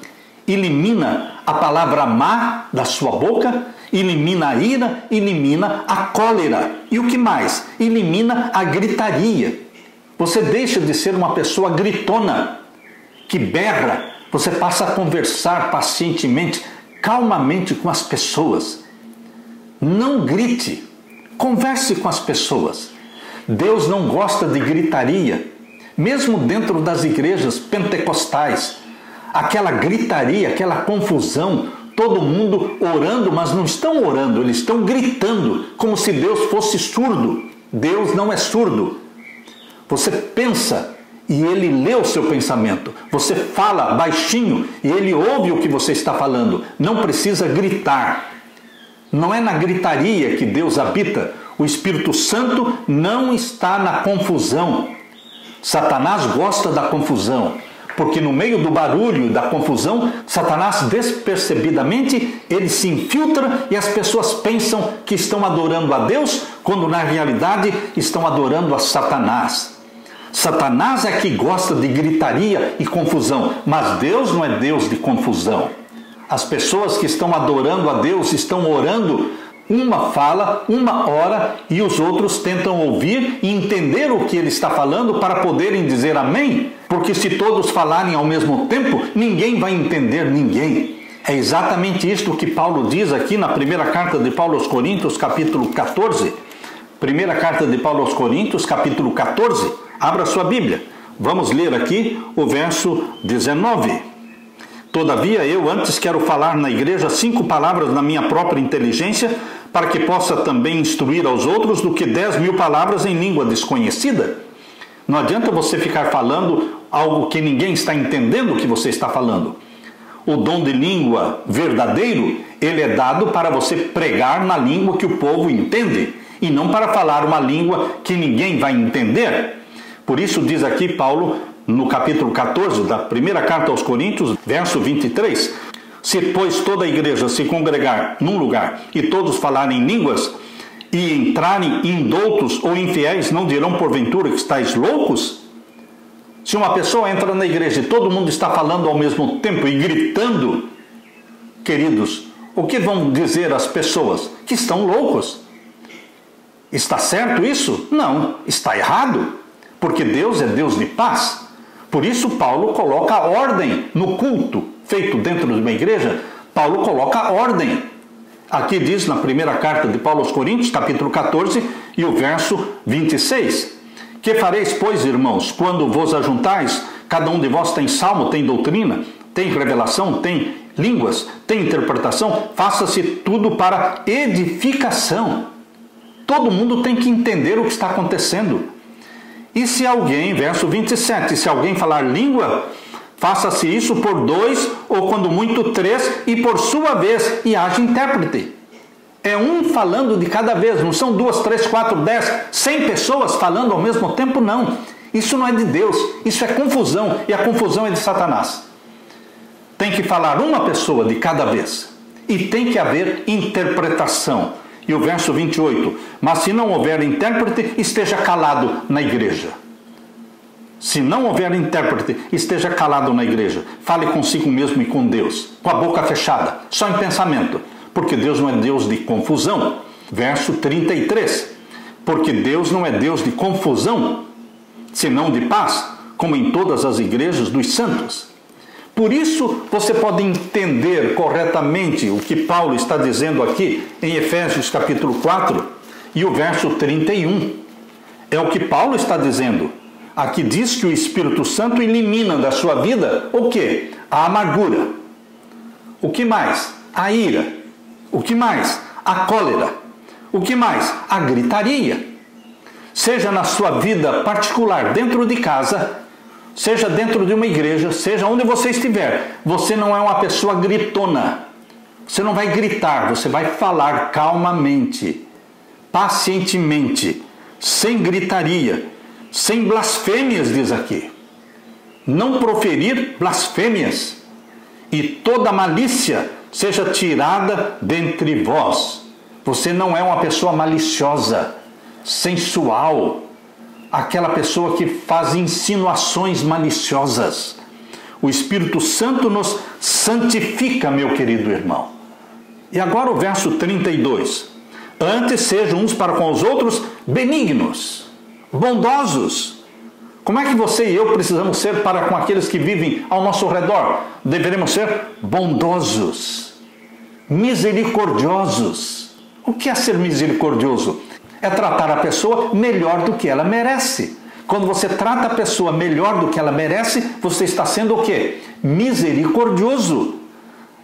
elimina a palavra má da sua boca, elimina a ira, elimina a cólera. E o que mais? Elimina a gritaria. Você deixa de ser uma pessoa gritona, que berra. Você passa a conversar pacientemente, calmamente com as pessoas. Não grite, converse com as pessoas. Deus não gosta de gritaria, mesmo dentro das igrejas pentecostais. Aquela gritaria, aquela confusão, todo mundo orando, mas não estão orando, eles estão gritando, como se Deus fosse surdo. Deus não é surdo. Você pensa e Ele lê o seu pensamento. Você fala baixinho e Ele ouve o que você está falando. Não precisa gritar. Não é na gritaria que Deus habita. O Espírito Santo não está na confusão. Satanás gosta da confusão, porque no meio do barulho e da confusão, Satanás despercebidamente, ele se infiltra e as pessoas pensam que estão adorando a Deus, quando na realidade estão adorando a Satanás. Satanás é que gosta de gritaria e confusão, mas Deus não é Deus de confusão. As pessoas que estão adorando a Deus estão orando, uma fala, uma ora, e os outros tentam ouvir e entender o que ele está falando para poderem dizer amém, porque se todos falarem ao mesmo tempo, ninguém vai entender ninguém. É exatamente isto que Paulo diz aqui na primeira carta de Paulo aos Coríntios, capítulo 14. Primeira carta de Paulo aos Coríntios, capítulo 14. Abra sua Bíblia. Vamos ler aqui o verso 19. Todavia eu antes quero falar na igreja 5 palavras na minha própria inteligência, para que possa também instruir aos outros, do que 10.000 palavras em língua desconhecida. Não adianta você ficar falando algo que ninguém está entendendo o que você está falando. O dom de língua verdadeiro, ele é dado para você pregar na língua que o povo entende, e não para falar uma língua que ninguém vai entender. Por isso diz aqui Paulo, no capítulo 14 da primeira carta aos Coríntios, verso 23, se, pois, toda a igreja se congregar num lugar e todos falarem línguas e entrarem indoutos ou infiéis, não dirão porventura que estáis loucos? Se uma pessoa entra na igreja e todo mundo está falando ao mesmo tempo e gritando, queridos, o que vão dizer as pessoas? Que estão loucos. Está certo isso? Não, está errado, porque Deus é Deus de paz. Por isso Paulo coloca ordem no culto. feito dentro de uma igreja, Paulo coloca ordem. Aqui diz na primeira carta de Paulo aos Coríntios, capítulo 14 e o verso 26. Que fareis, pois, irmãos, quando vos ajuntais? Cada um de vós tem salmo, tem doutrina, tem revelação, tem línguas, tem interpretação. Faça-se tudo para edificação. Todo mundo tem que entender o que está acontecendo. E se alguém, verso 27, se alguém falar língua, faça-se isso por 2 ou quando muito 3 e por sua vez, e haja intérprete. É um falando de cada vez, não são 2, 3, 4, 10, 100 pessoas falando ao mesmo tempo, não. Isso não é de Deus, isso é confusão, e a confusão é de Satanás. Tem que falar uma pessoa de cada vez, e tem que haver interpretação. E o verso 28, mas se não houver intérprete, esteja calado na igreja. Se não houver intérprete, esteja calado na igreja. Fale consigo mesmo e com Deus, com a boca fechada, só em pensamento. Porque Deus não é Deus de confusão. Verso 33. Porque Deus não é Deus de confusão, senão de paz, como em todas as igrejas dos santos. Por isso, você pode entender corretamente o que Paulo está dizendo aqui em Efésios capítulo 4 e o verso 31. É o que Paulo está dizendo. Aqui diz que o Espírito Santo elimina da sua vida o quê? A amargura. O que mais? A ira. O que mais? A cólera. O que mais? A gritaria. Seja na sua vida particular, dentro de casa, seja dentro de uma igreja, seja onde você estiver, você não é uma pessoa gritona. Você não vai gritar, você vai falar calmamente, pacientemente, sem gritaria, sem blasfêmias, diz aqui. Não proferir blasfêmias. E toda malícia seja tirada dentre vós. Você não é uma pessoa maliciosa, sensual, aquela pessoa que faz insinuações maliciosas. O Espírito Santo nos santifica, meu querido irmão. E agora o verso 32. Antes sejam uns para com os outros benignos, bondosos. Como é que você e eu precisamos ser para com aqueles que vivem ao nosso redor? Deveremos ser bondosos, misericordiosos. O que é ser misericordioso? É tratar a pessoa melhor do que ela merece. Quando você trata a pessoa melhor do que ela merece, você está sendo o quê? Misericordioso.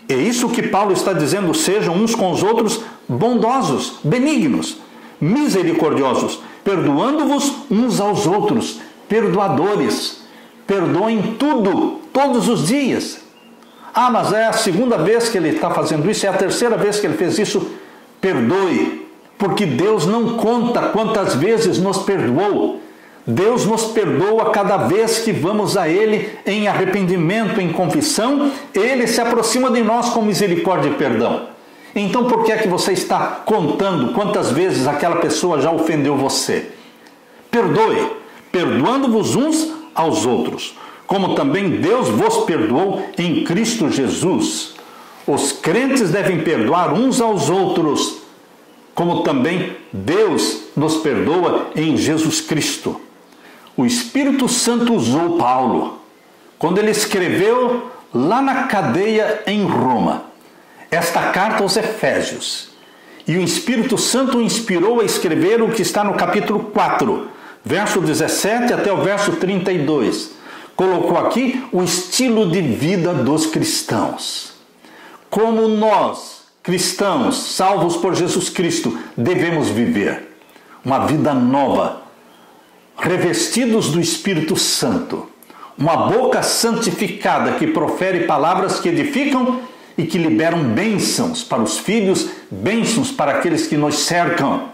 É isso que Paulo está dizendo, sejam uns com os outros bondosos, benignos, misericordiosos, perdoando-vos uns aos outros, perdoadores, perdoem tudo, todos os dias. Ah, mas é a segunda vez que ele está fazendo isso, é a terceira vez que ele fez isso. Perdoe, porque Deus não conta quantas vezes nos perdoou. Deus nos perdoa cada vez que vamos a Ele em arrependimento, em confissão. Ele se aproxima de nós com misericórdia e perdão. Então por que é que você está contando quantas vezes aquela pessoa já ofendeu você? Perdoe, perdoando-vos uns aos outros, como também Deus vos perdoou em Cristo Jesus. Os crentes devem perdoar uns aos outros, como também Deus nos perdoa em Jesus Cristo. O Espírito Santo usou Paulo quando ele escreveu lá na cadeia em Roma esta carta aos Efésios. E o Espírito Santo o inspirou a escrever o que está no capítulo 4, verso 17 até o verso 32. Colocou aqui o estilo de vida dos cristãos. Como nós, cristãos, salvos por Jesus Cristo, devemos viver uma vida nova, revestidos do Espírito Santo, uma boca santificada que profere palavras que edificam e que liberam bênçãos para os filhos, bênçãos para aqueles que nos cercam.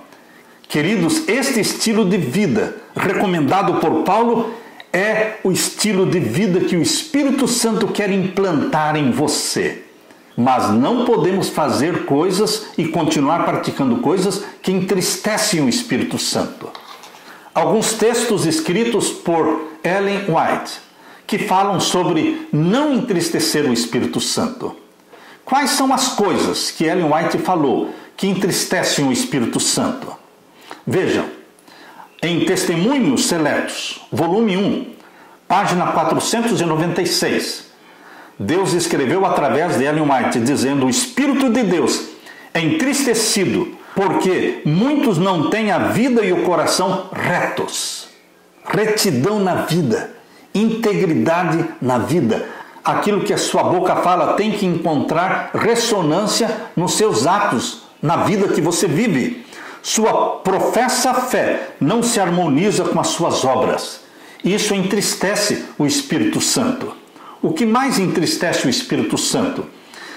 Queridos, este estilo de vida recomendado por Paulo é o estilo de vida que o Espírito Santo quer implantar em você. Mas não podemos fazer coisas e continuar praticando coisas que entristecem o Espírito Santo. Alguns textos escritos por Ellen White que falam sobre não entristecer o Espírito Santo. Quais são as coisas que Ellen White falou que entristecem o Espírito Santo? Vejam, em Testemunhos Seletos, volume 1, página 496, Deus escreveu através de Ellen White, dizendo: o Espírito de Deus é entristecido, porque muitos não têm a vida e o coração retos. Retidão na vida, integridade na vida. Aquilo que a sua boca fala tem que encontrar ressonância nos seus atos, na vida que você vive. Sua professa fé não se harmoniza com as suas obras. Isso entristece o Espírito Santo. O que mais entristece o Espírito Santo?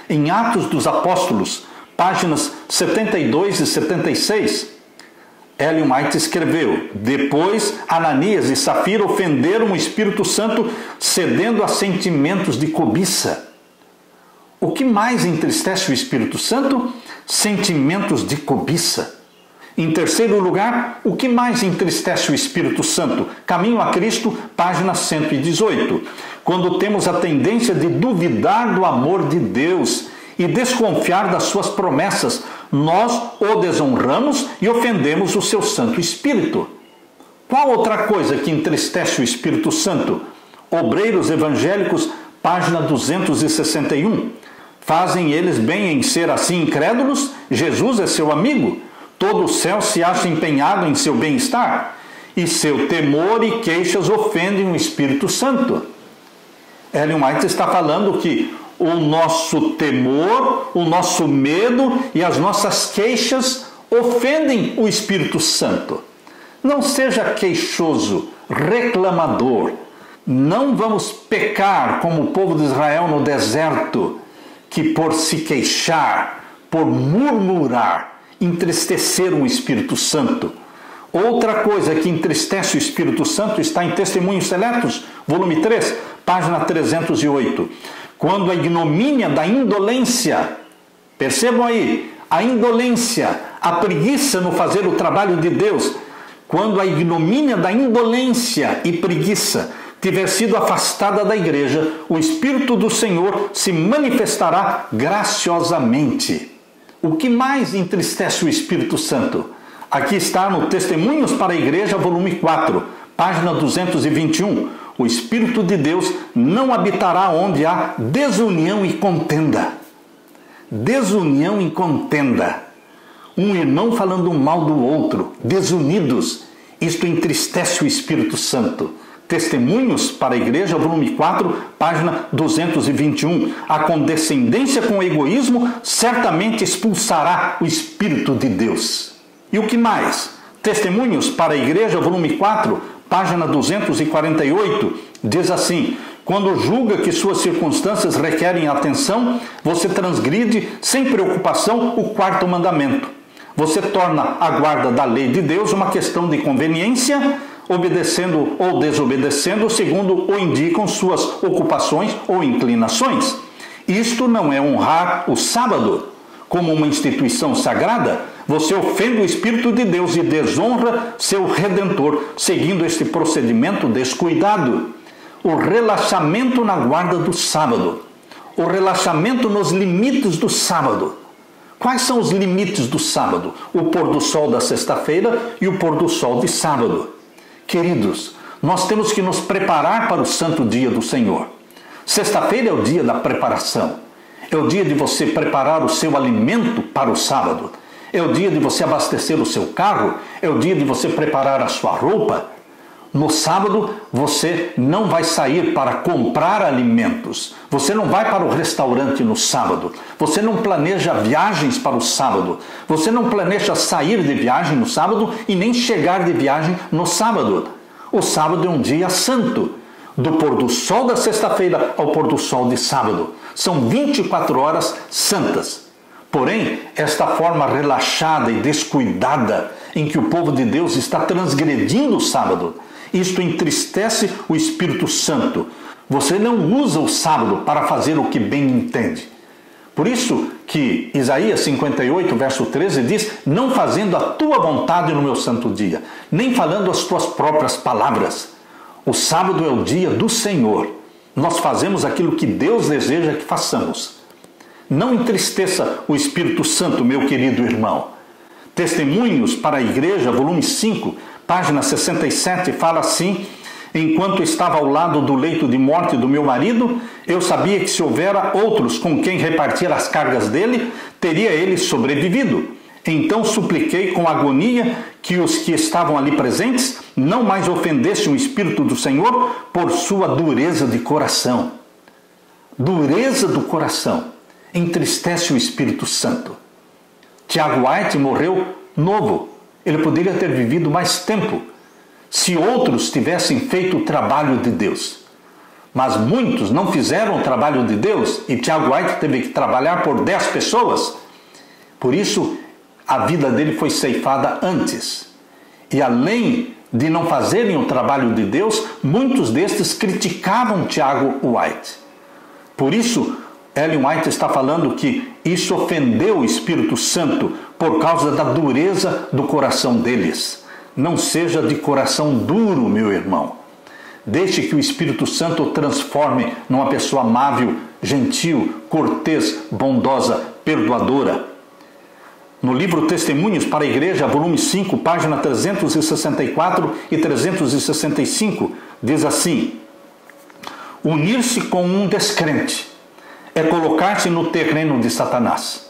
Em Atos dos Apóstolos, páginas 72 e 76, Ellen White escreveu: depois Ananias e Safira ofenderam o Espírito Santo, cedendo a sentimentos de cobiça. O que mais entristece o Espírito Santo? Sentimentos de cobiça. Em terceiro lugar, o que mais entristece o Espírito Santo? Caminho a Cristo, página 118. Quando temos a tendência de duvidar do amor de Deus e desconfiar das suas promessas, nós o desonramos e ofendemos o seu Santo Espírito. Qual outra coisa que entristece o Espírito Santo? Obreiros Evangélicos, página 261. Fazem eles bem em ser assim incrédulos? Jesus é seu amigo? Todo o céu se acha empenhado em seu bem-estar? E seu temor e queixas ofendem o Espírito Santo. Ellen White está falando que o nosso temor, o nosso medo e as nossas queixas ofendem o Espírito Santo. Não seja queixoso, reclamador. Não vamos pecar como o povo de Israel no deserto, que por se queixar, por murmurar, entristeceram o Espírito Santo. Outra coisa que entristece o Espírito Santo está em Testemunhos Seletos, volume 3, página 308. Quando a ignomínia da indolência, percebam aí, a indolência, a preguiça no fazer o trabalho de Deus, quando a ignomínia da indolência e preguiça tiver sido afastada da igreja, o Espírito do Senhor se manifestará graciosamente. O que mais entristece o Espírito Santo? Aqui está no Testemunhos para a Igreja, volume 4, página 221. O Espírito de Deus não habitará onde há desunião e contenda. Desunião e contenda. Um irmão falando mal do outro, desunidos. Isto entristece o Espírito Santo. Testemunhos para a Igreja, volume 4, página 221. A condescendência com o egoísmo certamente expulsará o Espírito de Deus. E o que mais? Testemunhos para a Igreja, volume 4, página 248, diz assim: quando julga que suas circunstâncias requerem atenção, você transgride sem preocupação o quarto mandamento. Você torna a guarda da lei de Deus uma questão de conveniência, obedecendo ou desobedecendo segundo o indicam suas ocupações ou inclinações. Isto não é honrar o sábado como uma instituição sagrada. Você ofende o Espírito de Deus e desonra seu Redentor, seguindo este procedimento descuidado. O relaxamento na guarda do sábado. O relaxamento nos limites do sábado. Quais são os limites do sábado? O pôr do sol da sexta-feira e o pôr do sol de sábado. Queridos, nós temos que nos preparar para o santo dia do Senhor. Sexta-feira é o dia da preparação. É o dia de você preparar o seu alimento para o sábado. É o dia de você abastecer o seu carro. É o dia de você preparar a sua roupa. No sábado, você não vai sair para comprar alimentos. Você não vai para o restaurante no sábado. Você não planeja viagens para o sábado. Você não planeja sair de viagem no sábado e nem chegar de viagem no sábado. O sábado é um dia santo. Do pôr do sol da sexta-feira ao pôr do sol de sábado. São 24 horas santas. Porém, esta forma relaxada e descuidada em que o povo de Deus está transgredindo o sábado, isto entristece o Espírito Santo. Você não usa o sábado para fazer o que bem entende. Por isso que Isaías 58, verso 13 diz: não fazendo a tua vontade no meu santo dia, nem falando as tuas próprias palavras. O sábado é o dia do Senhor. Nós fazemos aquilo que Deus deseja que façamos. Não entristeça o Espírito Santo, meu querido irmão. Testemunhos para a Igreja, volume 5, página 67, fala assim: enquanto estava ao lado do leito de morte do meu marido, eu sabia que se houvera outros com quem repartir as cargas dele, teria ele sobrevivido. Então supliquei com agonia que os que estavam ali presentes não mais ofendessem o Espírito do Senhor por sua dureza de coração. Dureza do coração entristece o Espírito Santo. Tiago White morreu novo. Ele poderia ter vivido mais tempo se outros tivessem feito o trabalho de Deus. Mas muitos não fizeram o trabalho de Deus e Tiago White teve que trabalhar por 10 pessoas. Por isso, a vida dele foi ceifada antes. E além de não fazerem o trabalho de Deus, muitos destes criticavam Tiago White. Por isso, Ellen White está falando que isso ofendeu o Espírito Santo por causa da dureza do coração deles. Não seja de coração duro, meu irmão. Deixe que o Espírito Santo o transforme numa pessoa amável, gentil, cortês, bondosa, perdoadora. No livro Testemunhos para a Igreja, volume 5, página 364 e 365, diz assim: unir-se com um descrente é colocar-se no terreno de Satanás.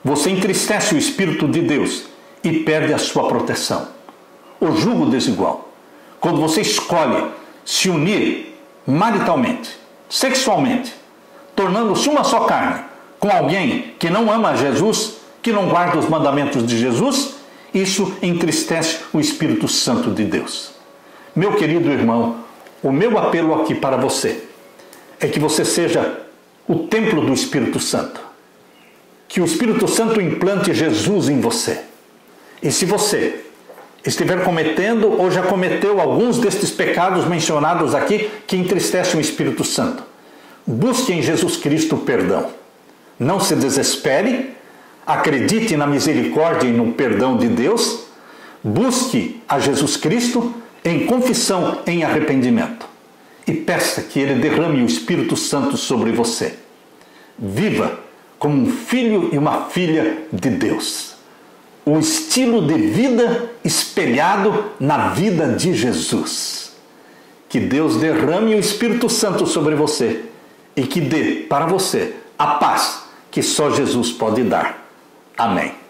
Você entristece o Espírito de Deus e perde a sua proteção. O jugo desigual. Quando você escolhe se unir maritalmente, sexualmente, tornando-se uma só carne com alguém que não ama Jesus, que não guarda os mandamentos de Jesus, isso entristece o Espírito Santo de Deus. Meu querido irmão, o meu apelo aqui para você é que você seja o templo do Espírito Santo. Que o Espírito Santo implante Jesus em você. E se você estiver cometendo ou já cometeu alguns destes pecados mencionados aqui que entristecem o Espírito Santo, busque em Jesus Cristo o perdão. Não se desespere, acredite na misericórdia e no perdão de Deus, busque a Jesus Cristo em confissão, em arrependimento. E peça que Ele derrame o Espírito Santo sobre você. Viva como um filho e uma filha de Deus. O estilo de vida espelhado na vida de Jesus. Que Deus derrame o Espírito Santo sobre você e que dê para você a paz que só Jesus pode dar. Amém.